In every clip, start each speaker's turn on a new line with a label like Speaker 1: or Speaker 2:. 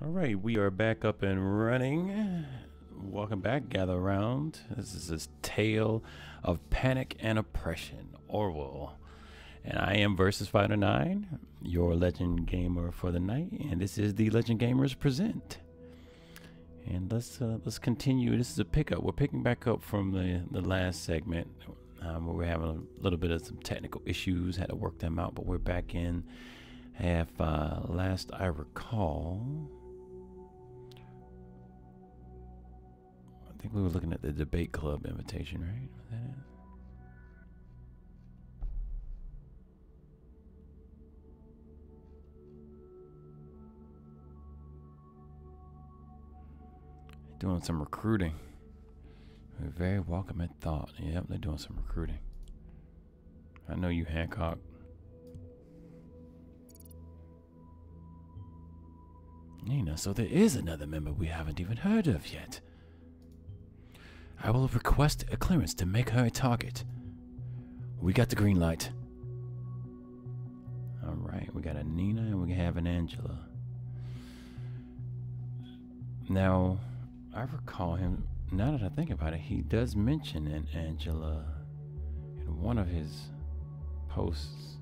Speaker 1: All right, we are back up and running. Welcome back, gather around. This is this tale of panic and oppression, Orwell. And I am Versus Fighter 9, your legend gamer for the night, and this is the Legend Gamers Present. And let's continue. This is a pickup. We're picking back up from the last segment where we're having a little bit of some technical issues, had to work them out, but we're back in. Last I recall, I think we were looking at the debate club invitation, right? Was that it? Doing some recruiting. We're very welcome at thought. Yep, they're doing some recruiting. I know you, Hancock. Nina, so there is another member we haven't even heard of yet. I will request a clearance to make her a target. We got the green light. Alright, we got a Nina and we have an Angela. Now, I recall him, now that I think about it, he does mention an Angela in one of his posts.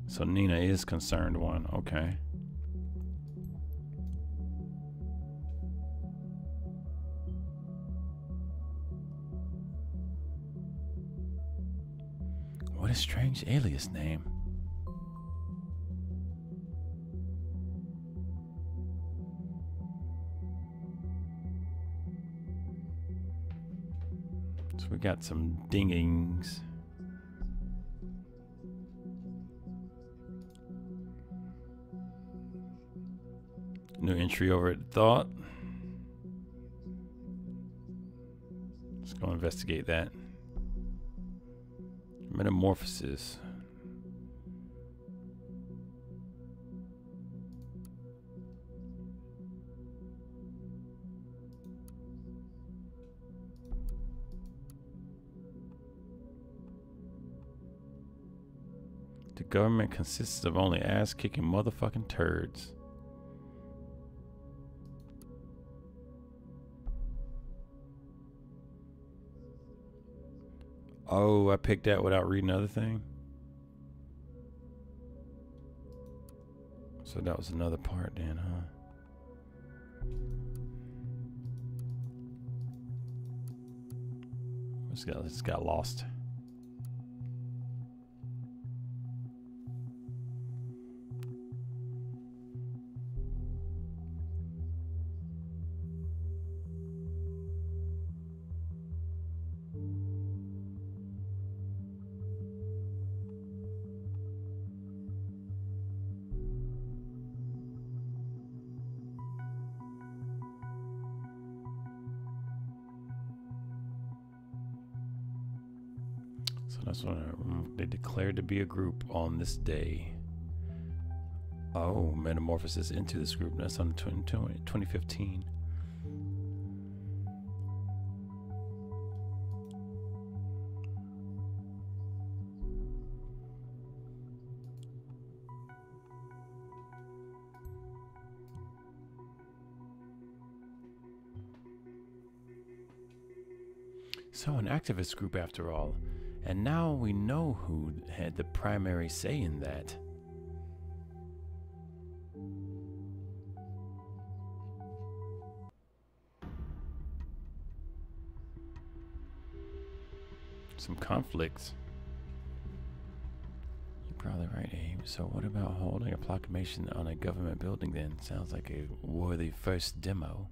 Speaker 1: So Nina is concerned one, okay. What a strange alias name. So we got some dingings. New entry over at Thought. Let's go investigate that. Metamorphosis. The government consists of only ass-kicking motherfucking turds. Oh, I picked that without reading another thing. So that was another part then, huh? This got lost. So that's what they declared to be a group on this day. Oh, metamorphosis into this group. That's on 2015. So an activist group after all. And now we know who had the primary say in that. Some conflicts. You're probably right, Abe. So what about holding a proclamation on a government building then? Sounds like a worthy first demo.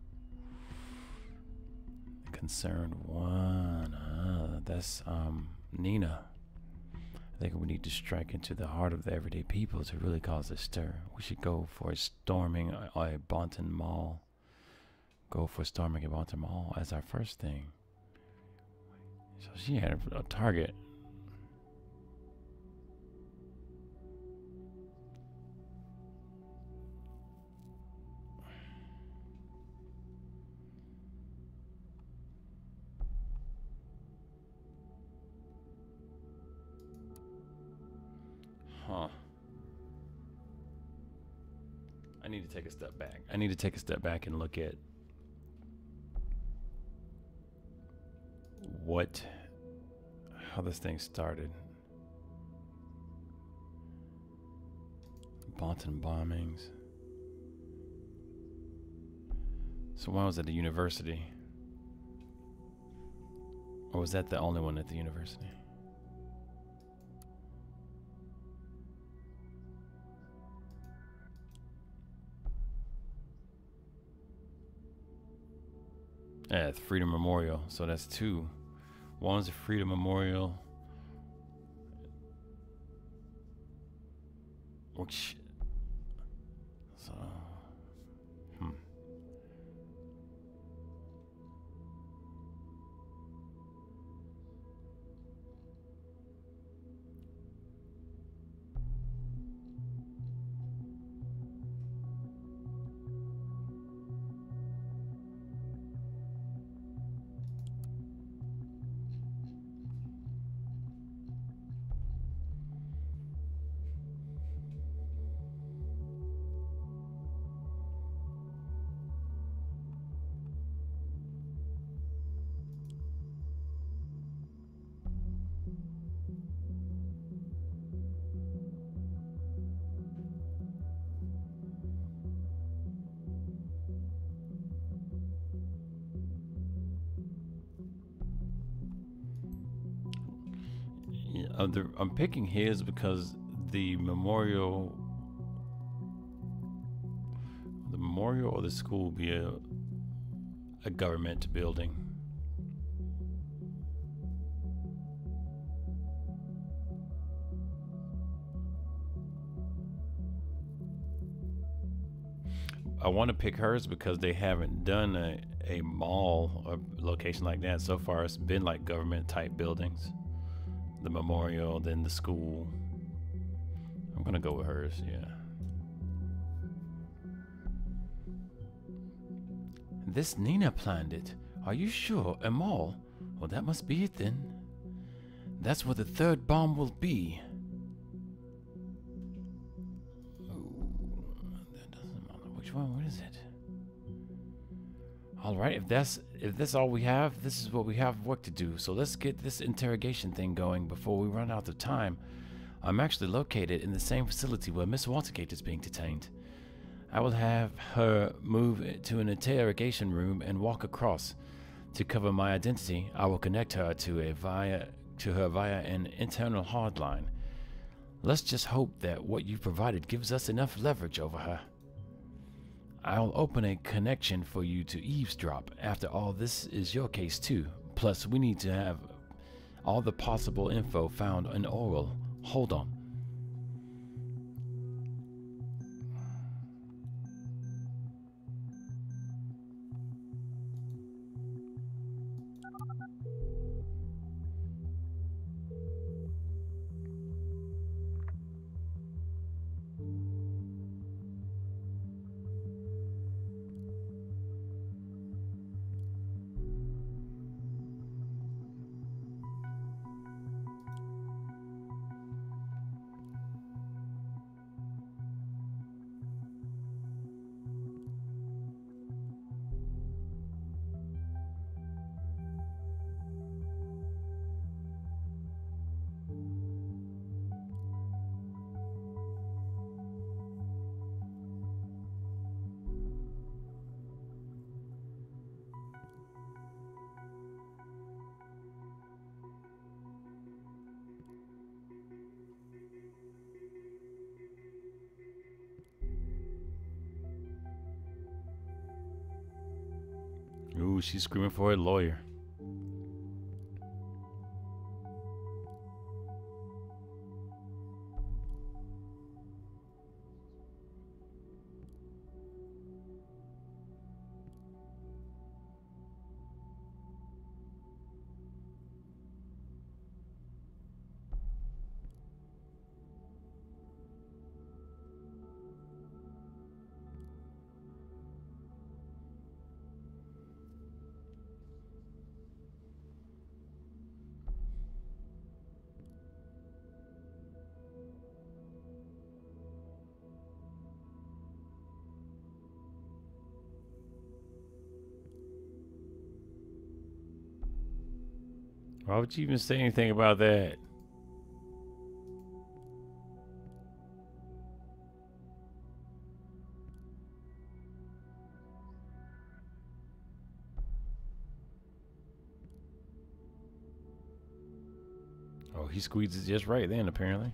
Speaker 1: Concerned one. That's Nina. I think we need to strike into the heart of the everyday people to really cause a stir. We should go for storming a Bonton Mall. Go for storming a Bonton Mall as our first thing. So she had a target. Huh. I need to take a step back. I need to take a step back and look at how this thing started. Bonton bombings. So when was it at the university? Or was that the only one at the university? Yeah, the Freedom Memorial. So that's two. One's the Freedom Memorial. Which, so, yeah, I'm picking his because the memorial or the school will be a government building. I want to pick hers because they haven't done a mall or location like that so far. It's been like government type buildings. The memorial, then the school. I'm gonna go with hers, yeah. This Nina planned it. Are you sure? A mall? Well, that must be it then. That's where the third bomb will be. Ooh, that doesn't matter. Which one? What is it? All right, if that's all we have, this is what we have work to do. So let's get this interrogation thing going before we run out of time. I'm actually located in the same facility where Miss Watergate is being detained. I will have her move to an interrogation room and walk across. To cover my identity, I will connect her to her via an internal hardline. Let's just hope that what you provided gives us enough leverage over her. I'll open a connection for you to eavesdrop. After all, this is your case too. Plus, we need to have all the possible info found in Orwell. Hold on. Ooh, she's screaming for a lawyer. Why would you even say anything about that? Oh, he squeezes just right then, apparently.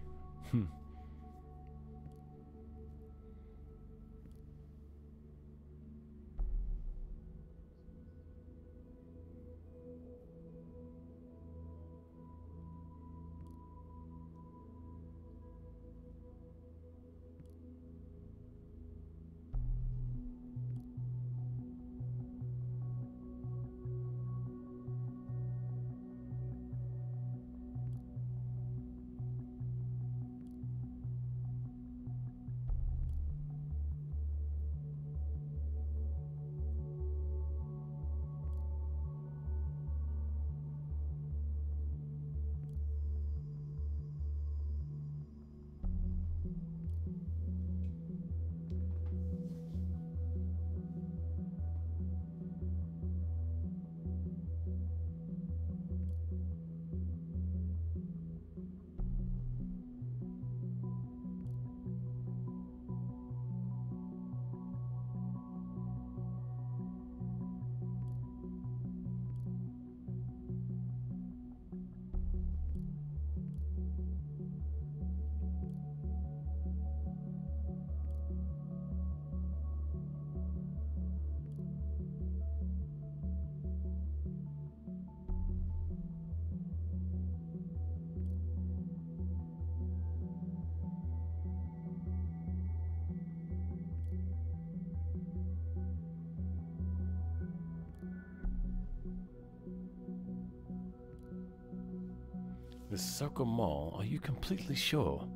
Speaker 1: The Circle Mall, are you completely sure?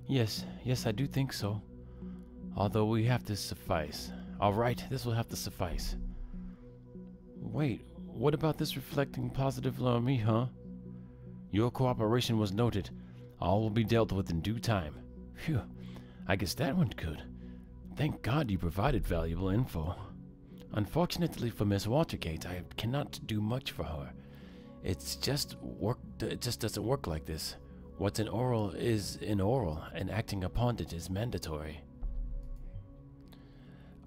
Speaker 1: Yes, I do think so. Although we have to suffice. Alright, this will have to suffice. Wait, what about this reflecting positively on me, huh? Your cooperation was noted. All will be dealt with in due time. Phew, I guess that went good. Thank God you provided valuable info. Unfortunately for Miss Watergate, I cannot do much for her. It just doesn't work like this. What's in oral is in oral, and acting upon it is mandatory.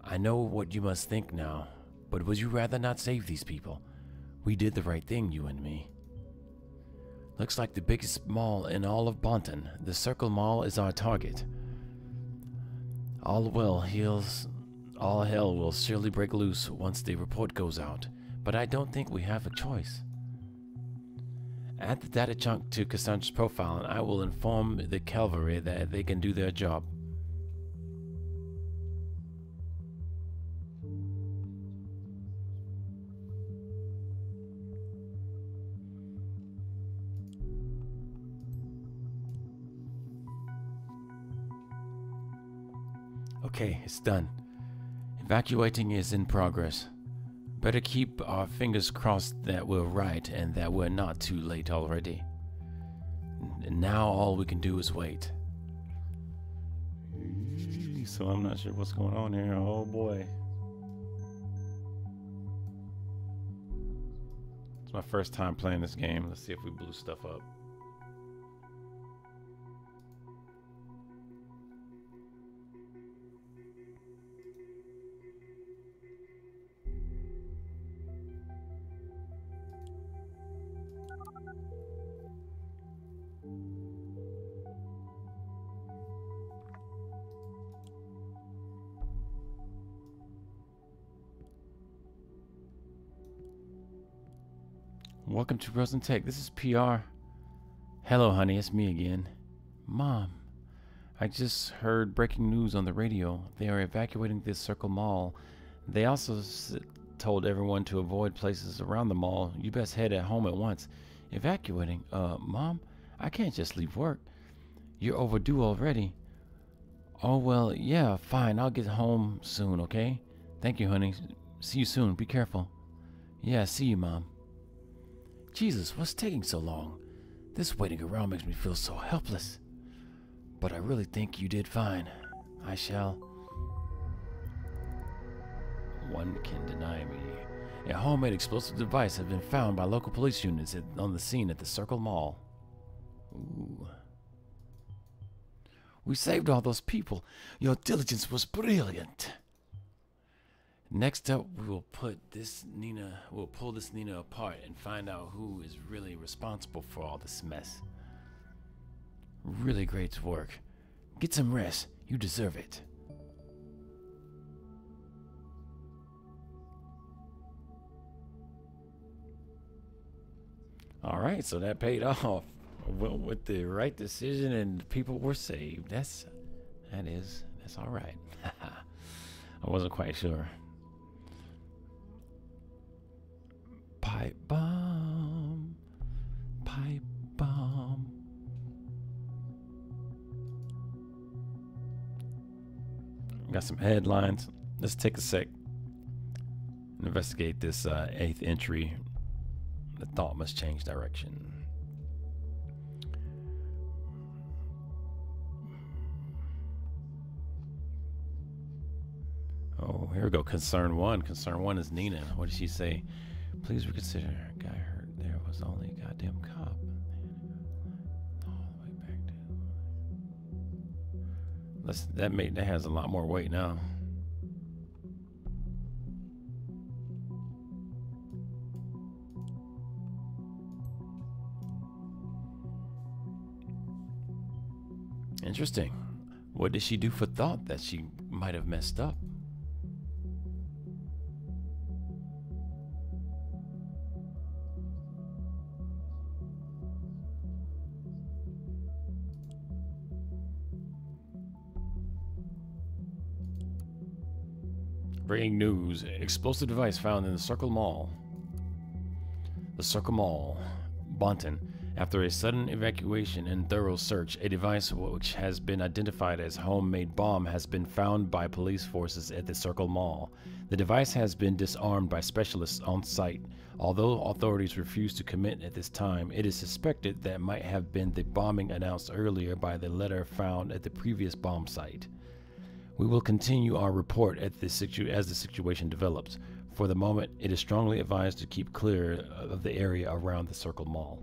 Speaker 1: I know what you must think now, but would you rather not save these people? We did the right thing, you and me. Looks like the biggest mall in all of Bonton. The Circle Mall is our target. All hell will surely break loose once the report goes out, but I don't think we have a choice. Add the data chunk to Cassandra's profile and I will inform the cavalry that they can do their job. Okay, it's done. Evacuating is in progress. Better keep our fingers crossed that we're right and that we're not too late already. And now all we can do is wait. So I'm not sure what's going on here. Oh boy. It's my first time playing this game. Let's see if we blew stuff up. Welcome to Rose and Tech. This is PR. Hello, honey. It's me again. Mom, I just heard breaking news on the radio. They are evacuating this Circle Mall. They also told everyone to avoid places around the mall. You best head at home at once. Evacuating? Mom, I can't just leave work. You're overdue already. Oh, well, yeah, fine. I'll get home soon, okay? Thank you, honey. See you soon. Be careful. Yeah, see you, Mom. Jesus, what's taking so long? This waiting around makes me feel so helpless. But I really think you did fine. I shall. One can deny me. A homemade explosive device has been found by local police units on the scene at the Circle Mall. Ooh. We saved all those people. Your diligence was brilliant. Next up, we'll pull this Nina apart and find out who is really responsible for all this mess. Really great work. Get some rest. You deserve it. All right, so that paid off. Went with the right decision and people were saved. That's all right. I wasn't quite sure. Pipe bomb. Pipe bomb. Got some headlines. Let's take a sec. Investigate this 8th entry. The thought must change direction. Oh, here we go. Concern 1. Concern 1 is Nina. What did she say? Please reconsider. Guy hurt. There was only a goddamn cop. All the way back to. That has a lot more weight now. Interesting. What did she do for thought that she might have messed up? Breaking news. Explosive device found in the Circle Mall. The Circle Mall. Bonton. After a sudden evacuation and thorough search, a device which has been identified as homemade bomb has been found by police forces at the Circle Mall. The device has been disarmed by specialists on site. Although authorities refuse to commit at this time, it is suspected that might have been the bombing announced earlier by the letter found at the previous bomb site. We will continue our report as the situation develops. For the moment, it is strongly advised to keep clear of the area around the Circle Mall.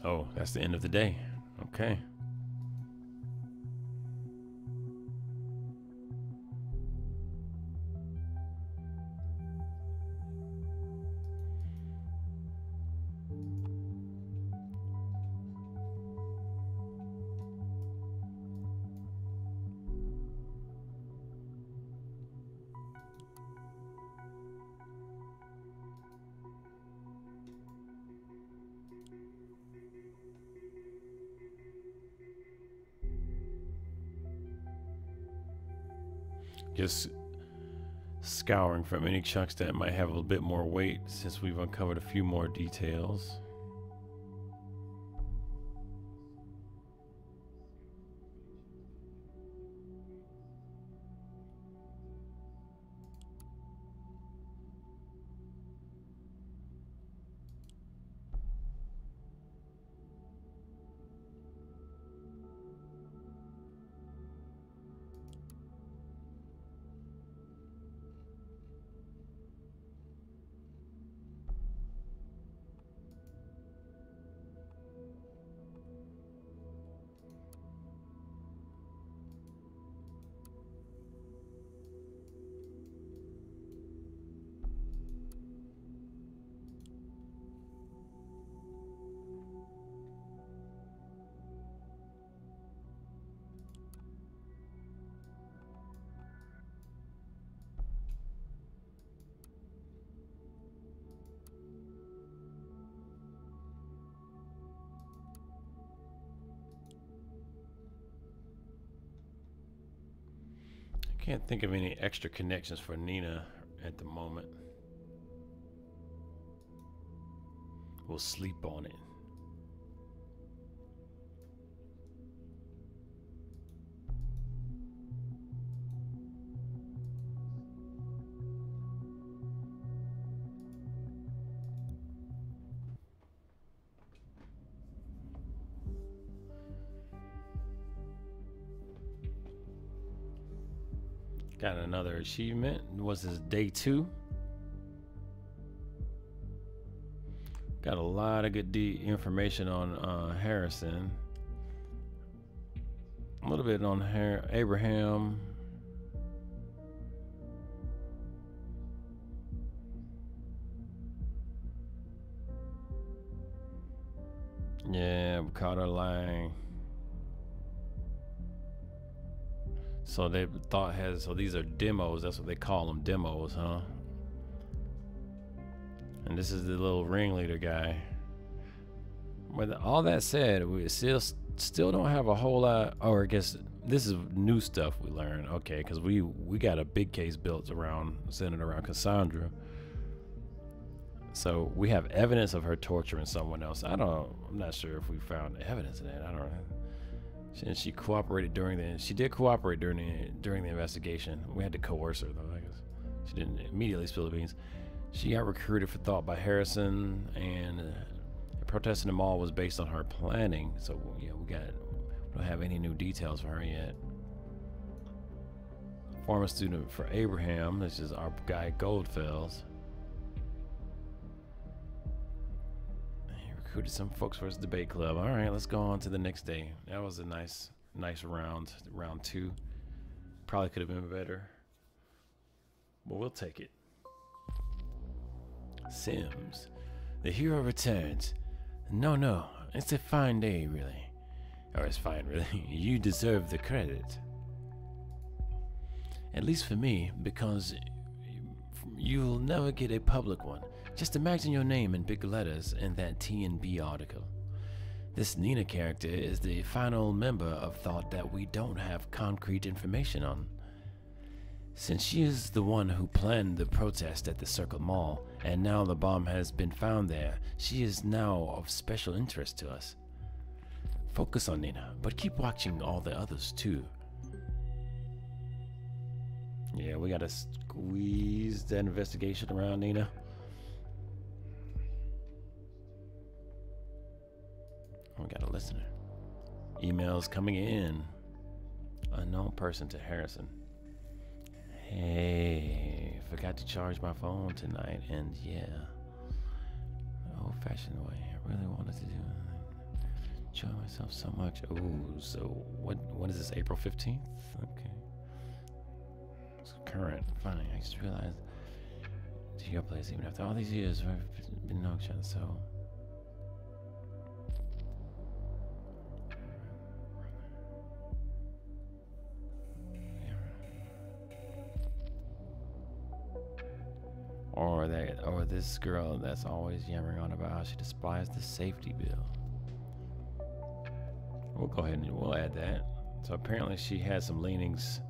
Speaker 1: Oh, that's the end of the day. Okay. Just scouring from any chunks that might have a little bit more weight since we've uncovered a few more details. Can't think of any extra connections for Nina at the moment. We'll sleep on it. Got another achievement. Was this day 2? Got a lot of good information on Harrison. A little bit on Abraham. Yeah, we caught her lying. So they thought so these are demos. That's what they call them, demos, huh? And this is the little ringleader guy. With all that said, we still don't have a whole lot. Or I guess this is new stuff we learned. Okay, because we got a big case built centered around Cassandra. So we have evidence of her torturing someone else. I'm not sure if we found evidence of that. I don't know. She cooperated she did cooperate during the investigation. We had to coerce her though, I guess. She didn't immediately spill the beans. She got recruited for thought by Harrison, and protesting the mall was based on her planning. So yeah, we don't have any new details for her yet. Former student for Abraham. This is our guy Goldfells. Recruited some folks for his debate club. All right, let's go on to the next day. That was a nice round 2. Probably could have been better, but we'll take it. Sims, the hero returns. No, it's a fine day, really. Or it's fine, really. You deserve the credit. At least for me, because you'll never get a public one. Just imagine your name in big letters in that T&B article. This Nina character is the final member of thought that we don't have concrete information on. Since she is the one who planned the protest at the Circle Mall, and now the bomb has been found there, she is now of special interest to us. Focus on Nina, but keep watching all the others too. Yeah, we gotta squeeze that investigation around Nina. We got a listener. Emails coming in. Unknown person to Harrison. Hey, forgot to charge my phone tonight, and yeah, the old-fashioned way. I really wanted to enjoy myself so much. Ooh, so what is this? April 15th? Okay. It's current. Funny. I just realized to your place even after all these years we've been knowing each other. So. Or this girl that's always yammering on about how she despised the safety bill. We'll go ahead and we'll add that. So apparently she has some leanings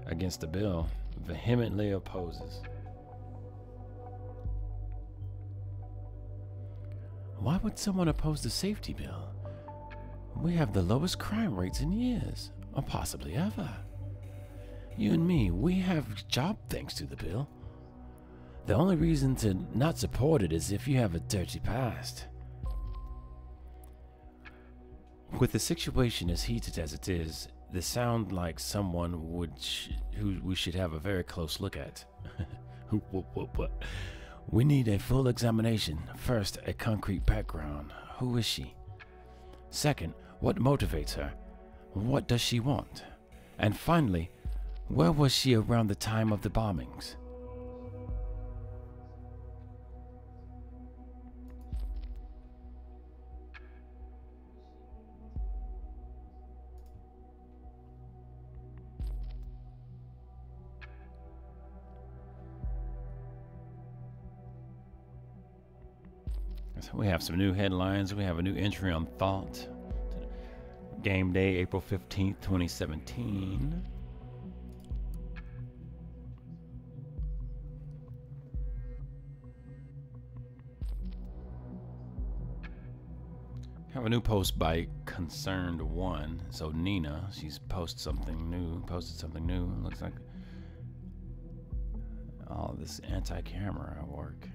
Speaker 1: against the bill. Vehemently opposes. Why would someone oppose the safety bill? We have the lowest crime rates in years, or possibly ever. You and me, we have job thanks to the bill. The only reason to not support it is if you have a dirty past. With the situation as heated as it is, this sounds like someone who we should have a very close look at. We need a full examination. First, a concrete background. Who is she? Second, what motivates her? What does she want? And finally, where was she around the time of the bombings? So we have some new headlines. We have a new entry on Thought. Game day, April 15th, 2017. have a new post by Concerned One. So Nina, she's posted something new. Looks like all this anti-camera work.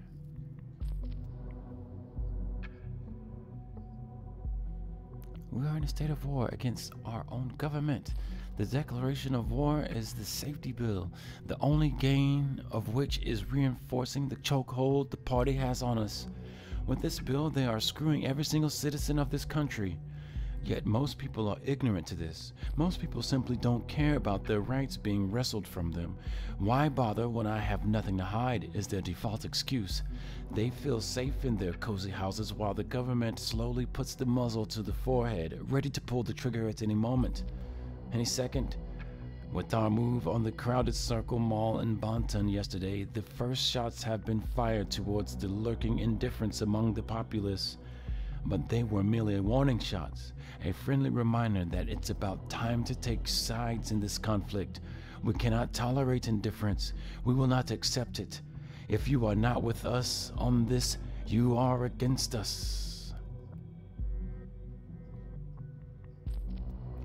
Speaker 1: We are in a state of war against our own government. The declaration of war is the safety bill, the only gain of which is reinforcing the chokehold the party has on us. With this bill, they are screwing every single citizen of this country. Yet most people are ignorant to this. Most people simply don't care about their rights being wrestled from them. Why bother when I have nothing to hide is their default excuse. They feel safe in their cozy houses while the government slowly puts the muzzle to the forehead, ready to pull the trigger at any moment. Any second. With our move on the crowded Circle Mall in Banton yesterday, the first shots have been fired towards the lurking indifference among the populace. But they were merely warning shots, a friendly reminder that it's about time to take sides in this conflict. We cannot tolerate indifference. We will not accept it. If you are not with us on this, you are against us.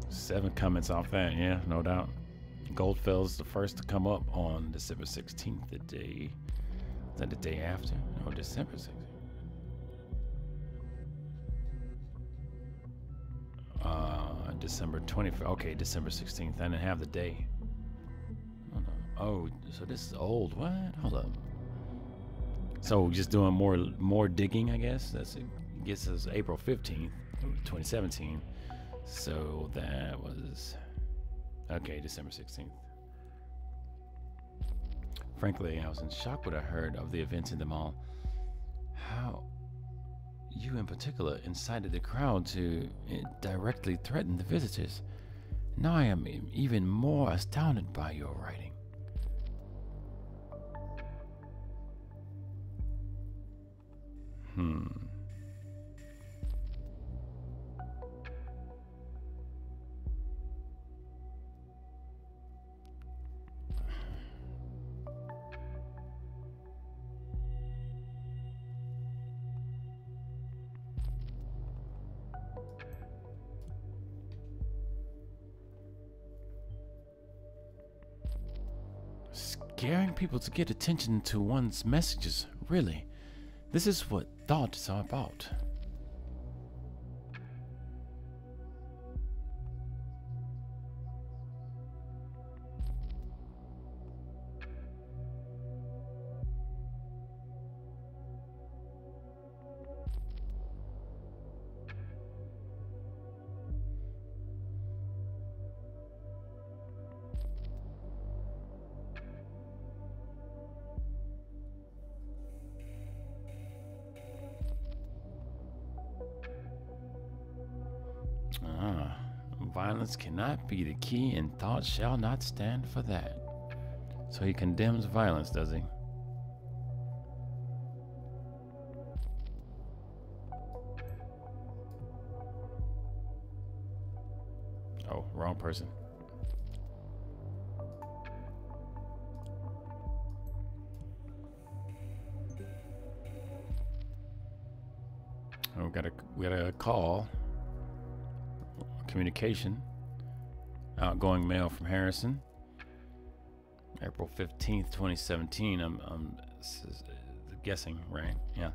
Speaker 1: 7 comments off that, yeah, no doubt. Goldfell's the first to come up on December 16th, the day. Is that the day after? No, December 16th. December 24th. Okay, December 16th. I didn't have the day. Oh, so this is old. What? Hold up. So just doing more digging, I guess. That's it. Gets us April 15th, 2017. So that was okay, December 16th. Frankly, I was in shock when I heard of the events in the mall. How you in particular incited the crowd to directly threaten the visitors. Now I am even more astounded by your writing. Scaring people to get attention to one's messages, really. This is what thoughts are about. Violence cannot be the key, and thought shall not stand for that. So he condemns violence, does he? Oh, wrong person. Oh, we got a call. Communication. Outgoing mail from Harrison. April 15th, 2017. I'm guessing, right? Yeah.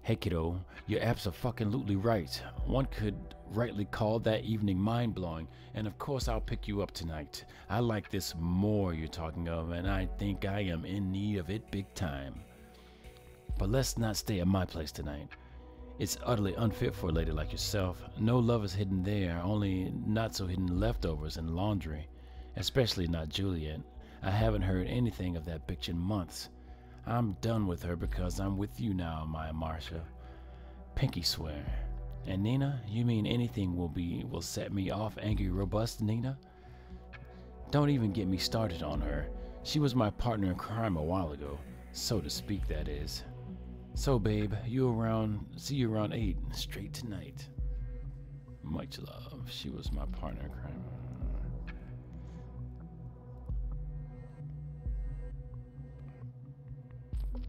Speaker 1: Hey kiddo, you're absolutely right. One could rightly call that evening mind-blowing, and of course I'll pick you up tonight. I like this more you're talking of, and I think I am in need of it big time. But let's not stay at my place tonight. It's utterly unfit for a lady like yourself. No love is hidden there, only not so hidden leftovers and laundry. Especially not Juliet. I haven't heard anything of that bitch in months. I'm done with her because I'm with you now, my Marcia. Pinky swear. And Nina, you mean anything will set me off angry robust, Nina? Don't even get me started on her. She was my partner in crime a while ago. So to speak, that is. So, babe, see you around 8, straight tonight. Much love. She was my partner in crime.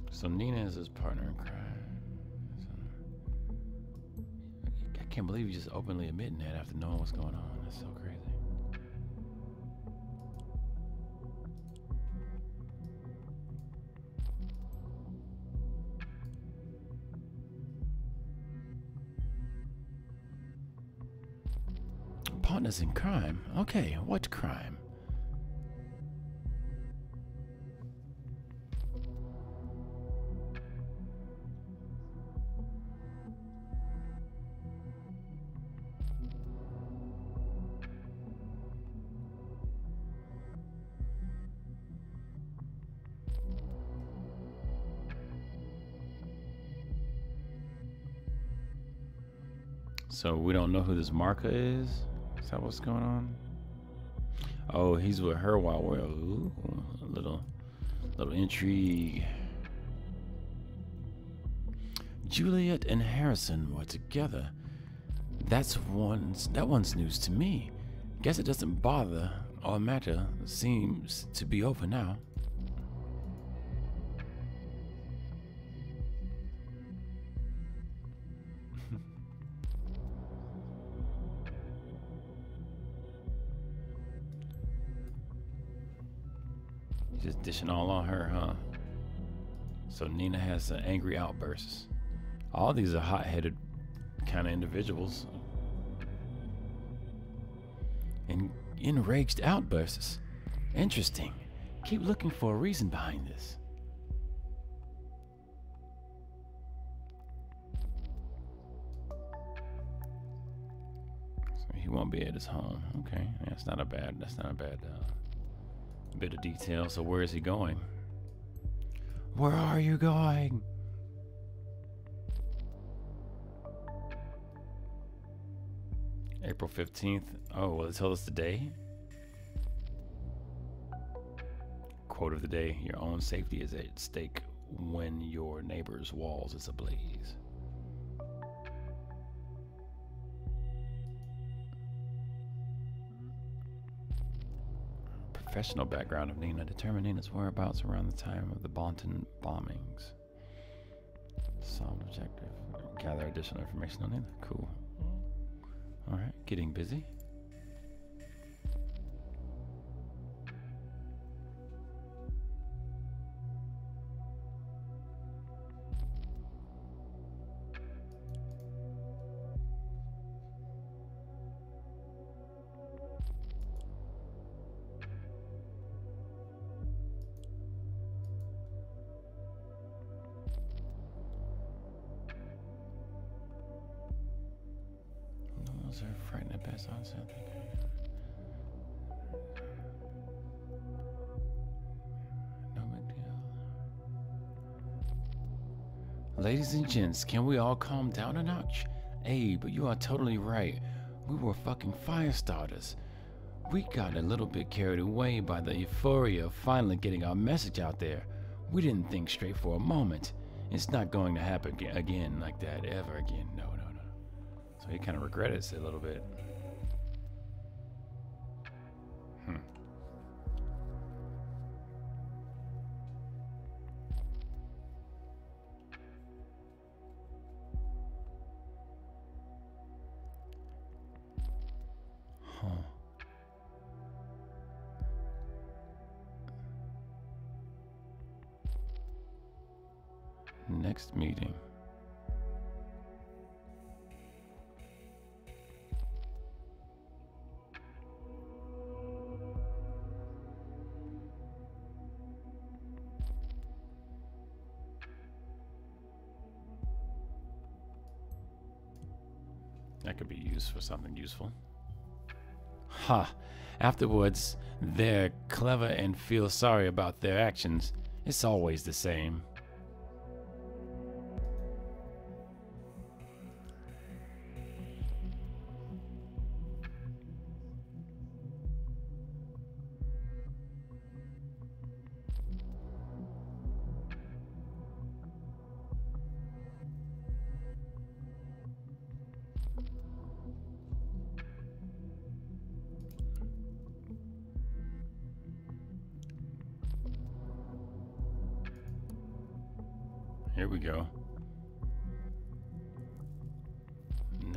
Speaker 1: So Nina is his partner in crime. Can't believe you just openly admitting that after knowing what's going on. That's so crazy. Partners in crime? Okay, what crime? So we don't know who this Marka is? Is that what's going on? Oh, he's with her while we're a little intrigue. Juliet and Harrison were together. That one's news to me. Guess it doesn't bother or matter. Seems to be over now. Just dishing all on her, huh? So Nina has angry outbursts. All these are hot-headed kind of individuals. And enraged outbursts. Interesting. Keep looking for a reason behind this. So he won't be at his home. Okay, that's not a bad bit of detail. So where is he going? Where are you going? April 15th. Oh, will it tell us the day? Quote of the day: your own safety is at stake when your neighbor's walls is ablaze. Professional background of Nina. Determine Nina's whereabouts around the time of the Bonton bombings. Solved objective. Gather additional information on Nina. Cool. Alright, getting busy. Are frightened at best onset. No big deal. Ladies and gents, can we all calm down a notch? Abe, you are totally right. We were fucking fire starters. We got a little bit carried away by the euphoria of finally getting our message out there. We didn't think straight for a moment. It's not going to happen again like that ever again. No. So he kind of regretted it a little bit. Next meeting. That could be used for something useful. Ha! Afterwards, they're clever and feel sorry about their actions. It's always the same. Here we go.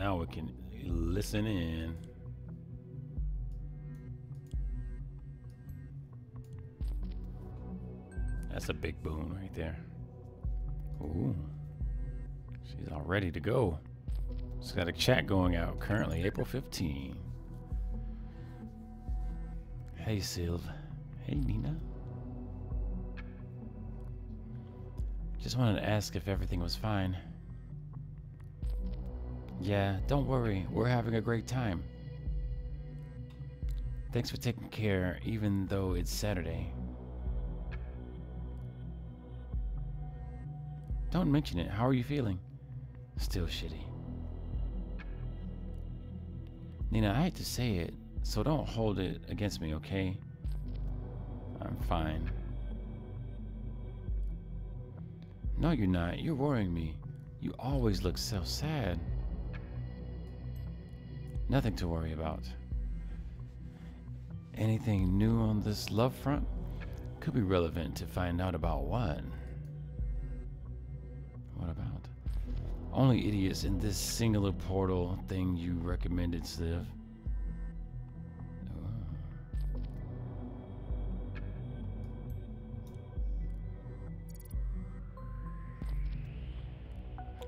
Speaker 1: Now we can listen in. That's a big boon right there. Ooh. She's all ready to go. She's got a chat going out currently, April 15. Hey, Sylv. Hey, Nina. Just wanted to ask if everything was fine. Yeah, don't worry. We're having a great time. Thanks for taking care, even though it's Saturday. Don't mention it. How are you feeling? Still shitty. Nina, I hate to say it, so don't hold it against me, okay? I'm fine. No, you're not. You're worrying me. You always look so sad. Nothing to worry about. Anything new on this love front? Could be relevant to find out about what. What about? Only idiots in this singular portal thing you recommended, Sliv.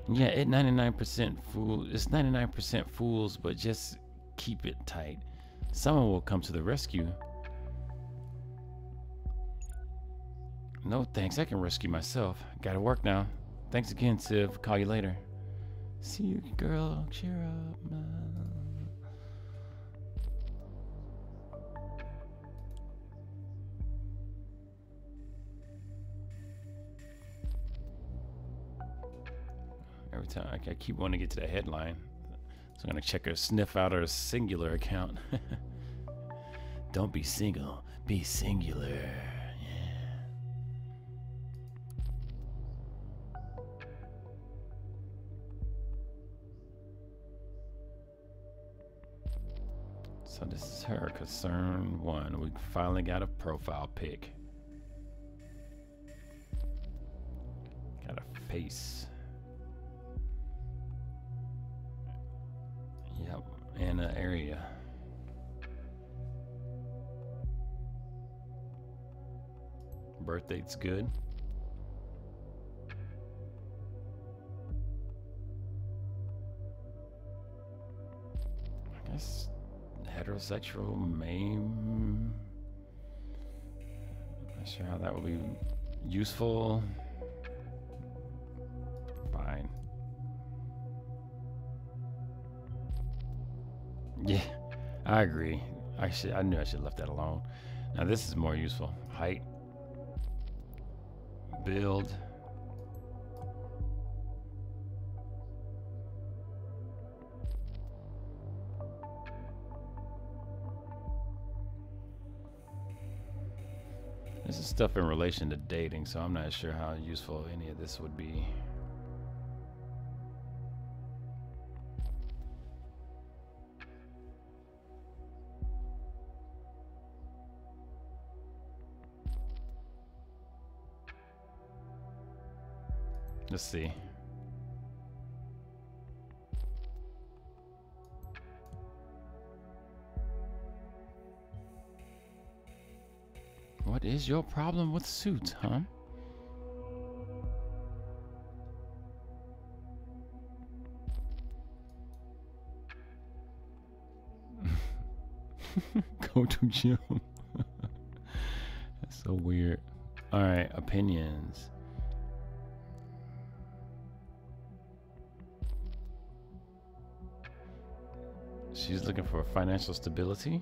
Speaker 1: Yeah, it's 99% fools, but just keep it tight. Someone will come to the rescue. No thanks, I can rescue myself. Gotta work now. Thanks again, Siv. Call you later. See you, girl. Cheer up, man. Every time I keep wanting to get to the headline, so I'm gonna check her sniff out her singular account. Don't be single, be singular. Yeah. So this is her concern one. We finally got a profile pic. Got a face. Yep, and an area. Birth date's good. I guess heterosexual, not sure how that would be useful. Fine. Yeah, I agree. I knew I should have left that alone. Now this is more useful. Height. Build. This is stuff in relation to dating, so I'm not sure how useful any of this would be. Let's see. What is your problem with suits, huh? Go to gym. That's so weird. All right, opinions. She's looking for financial stability.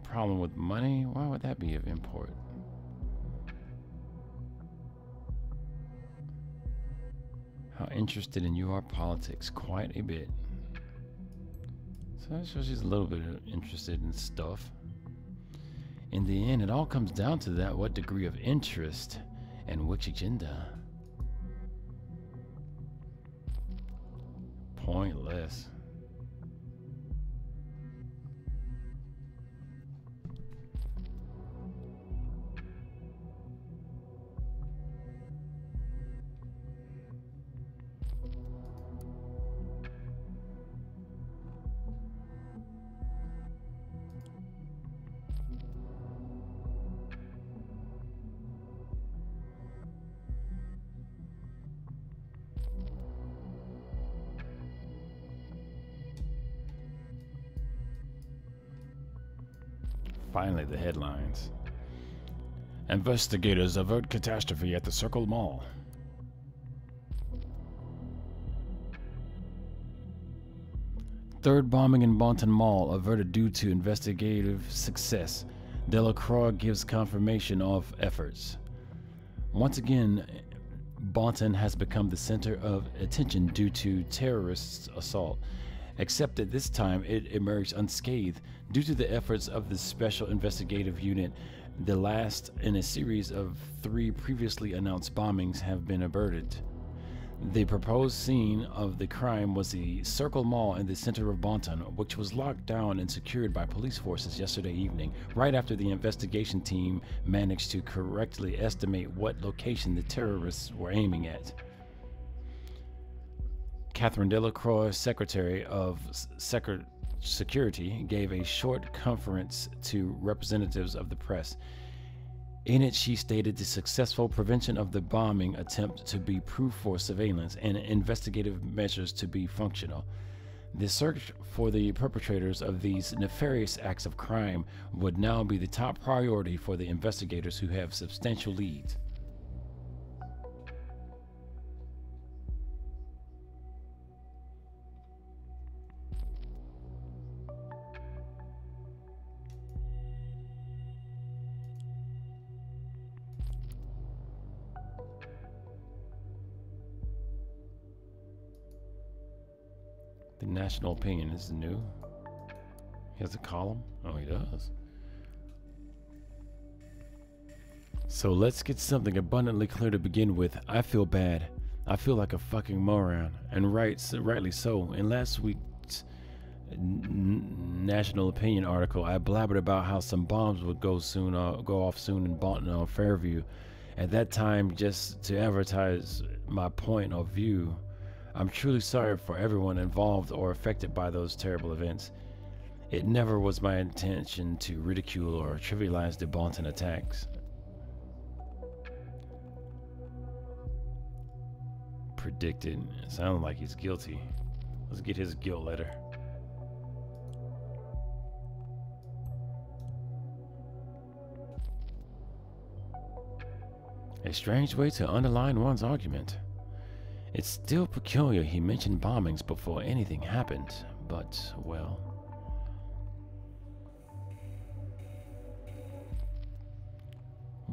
Speaker 1: Problem with money? Why would that be of import? How interested in you are politics? Quite a bit. So that shows she's a little bit interested in stuff. In the end, it all comes down to that what degree of interest and which agenda. Pointless. Finally, the headlines. Investigators avert catastrophe at the Circle Mall. Third bombing in Bonton Mall averted due to investigative success. Delacroix gives confirmation of efforts. Once again, Bonton has become the center of attention due to terrorist assault, except that this time it emerged unscathed due to the efforts of the Special Investigative Unit. The last in a series of 3 previously announced bombings have been averted. The proposed scene of the crime was the Circle Mall in the center of Bonton, which was locked down and secured by police forces yesterday evening, right after the investigation team managed to correctly estimate what location the terrorists were aiming at. Catherine Delacroix, Secretary of Security, gave a short conference to representatives of the press. In it, she stated the successful prevention of the bombing attempt to be proof for surveillance and investigative measures to be functional. The search for the perpetrators of these nefarious acts of crime would now be the top priority for the investigators who have substantial leads. The National Opinion is new. He has a column? Oh, he does. So let's get something abundantly clear to begin with. I feel bad. I feel like a fucking moron, and rightly so. In last week's National Opinion article, I blabbered about how some bombs would go off soon in Bonton or Fairview. At that time, just to advertise my point of view. I'm truly sorry for everyone involved or affected by those terrible events. It never was my intention to ridicule or trivialize the Bonton attacks. Predicted. It sounds like he's guilty. Let's get his guilt letter. A strange way to underline one's argument. It's still peculiar he mentioned bombings before anything happened, but, well.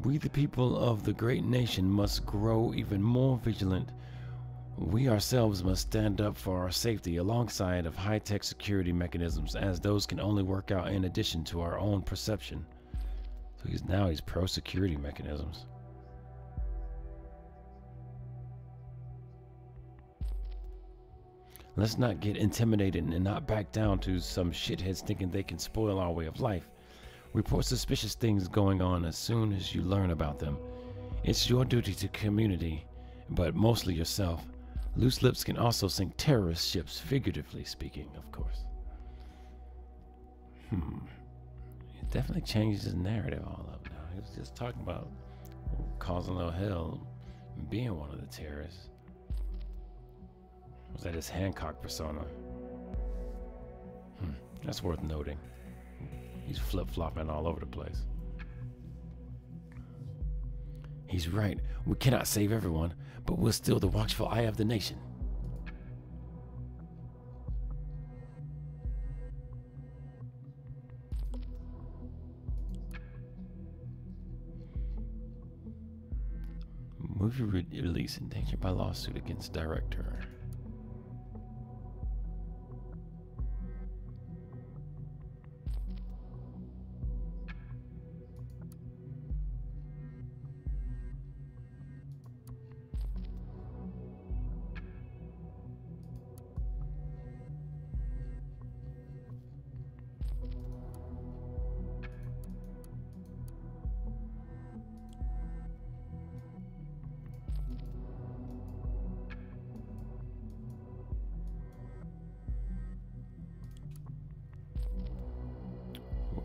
Speaker 1: We the people of the great nation must grow even more vigilant. We ourselves must stand up for our safety alongside of high-tech security mechanisms, as those can only work out in addition to our own perception. So he's pro-security mechanisms. Let's not get intimidated and not back down to some shitheads thinking they can spoil our way of life. Report suspicious things going on as soon as you learn about them. It's your duty to community, but mostly yourself. Loose lips can also sink terrorist ships, figuratively speaking, of course. It definitely changes his narrative all up now. He was just talking about causing a little hell and being one of the terrorists. Was that his Hancock persona? That's worth noting. He's flip-flopping all over the place. He's right. We cannot save everyone, but we're still the watchful eye of the nation. Movie release endangered by lawsuit against director.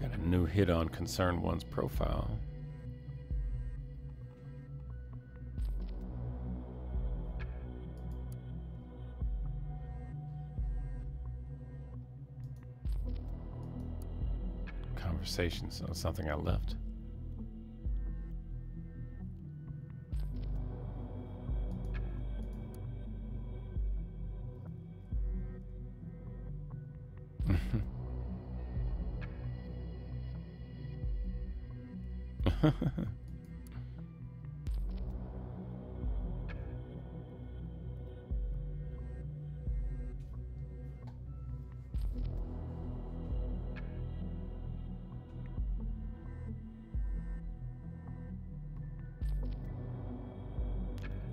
Speaker 1: Got a new hit on Concerned One's profile. conversations on something I left.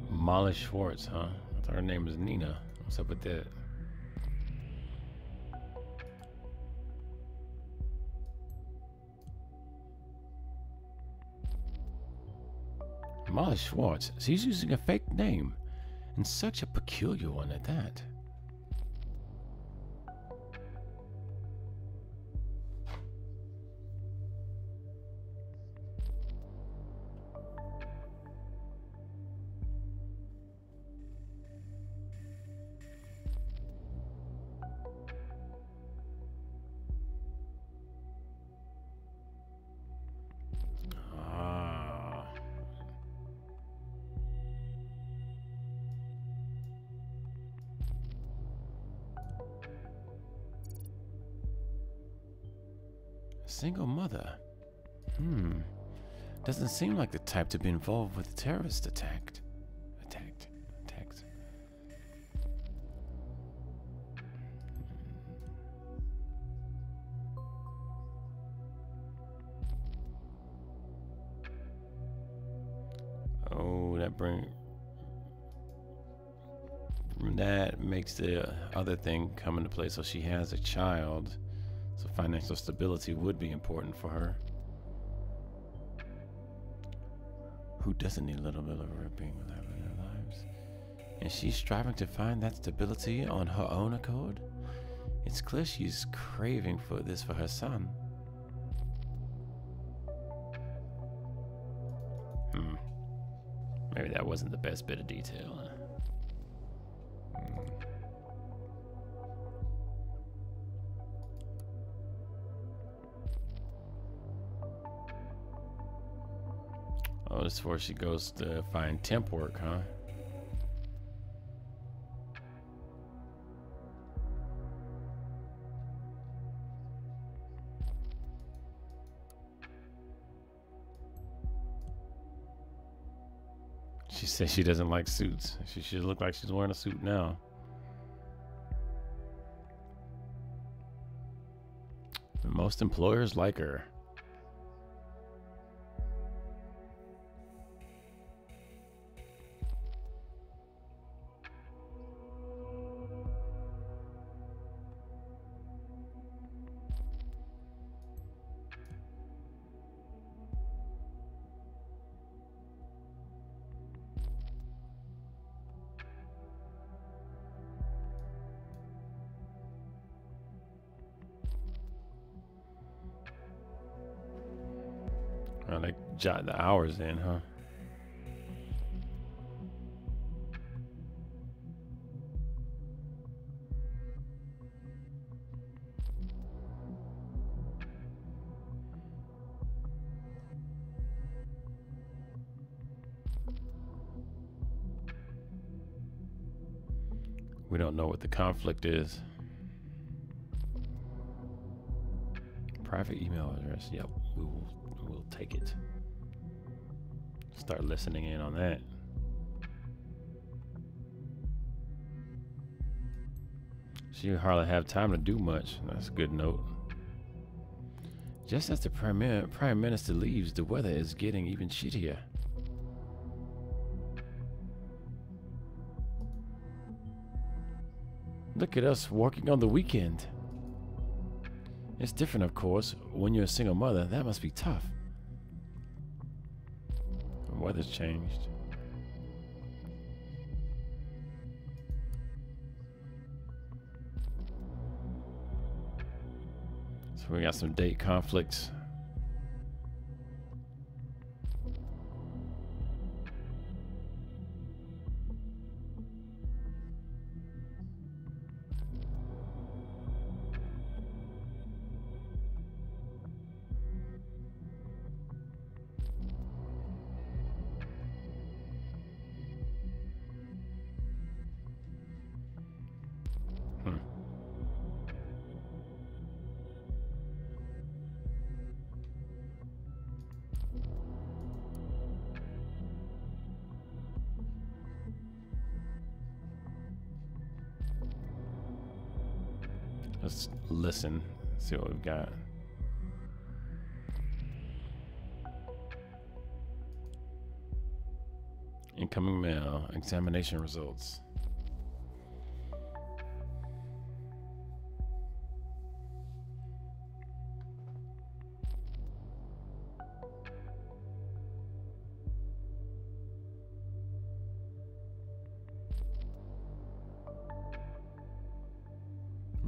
Speaker 1: Molly Schwartz, huh? I thought her name was Nina. What's up with that? Molly Schwartz. She's using a fake name. And such a peculiar one at that. Single mother. Doesn't seem like the type to be involved with a terrorist attack. Attacked. Oh, that makes the other thing come into play. So she has a child. So financial stability would be important for her. Who doesn't need a little bit of ripping in their lives? And she's striving to find that stability on her own accord? It's clear she's craving for this for her son. Maybe that wasn't the best bit of detail. Oh, this is where she goes to find temp work, huh? She says she doesn't like suits. She should look like she's wearing a suit now. Most employers like her. Oh, they jot the hours in, huh? We don't know what the conflict is. Private email address. Yep, we'll take it. Start listening in on that. She hardly have time to do much. That's a good note. Just as the Prime Minister leaves, the weather is getting even shittier. Look at us working on the weekend. It's different, of course. When you're a single mother, that must be tough. The weather's changed. So we got some date conflicts. Let's listen, see what we've got. Incoming mail, examination results.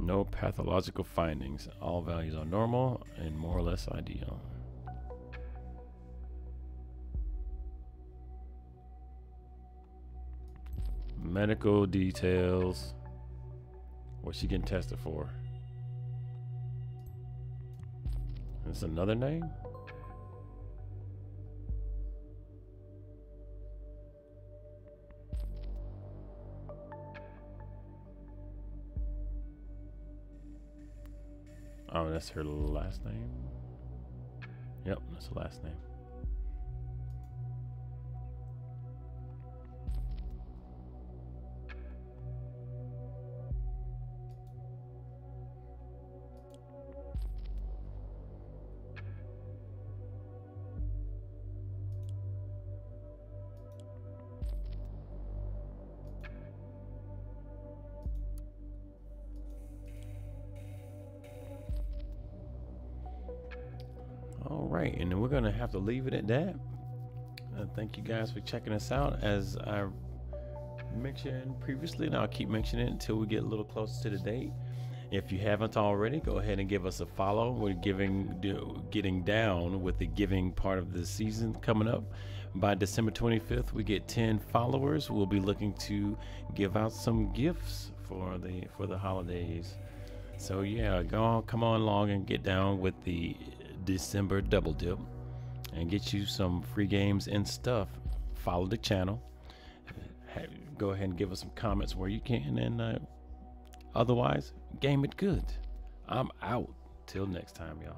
Speaker 1: No pathological findings. All values are normal and more or less ideal. Medical details. What's she getting tested for? That's another name? Oh, that's her last name? Yep, that's her last name. All right, and then we're gonna have to leave it at that. Thank you guys for checking us out. As I mentioned previously, and I'll keep mentioning it until we get a little closer to the date. If you haven't already, go ahead and give us a follow. We're getting down with the giving part of the season coming up. By December 25th, we get 10 followers. We'll be looking to give out some gifts for the holidays. So yeah, come on along and get down with the December double dip and get you some free games and stuff. Follow the channel. Go ahead and give us some comments where you can, and otherwise, game it good. I'm out. Till next time, y'all.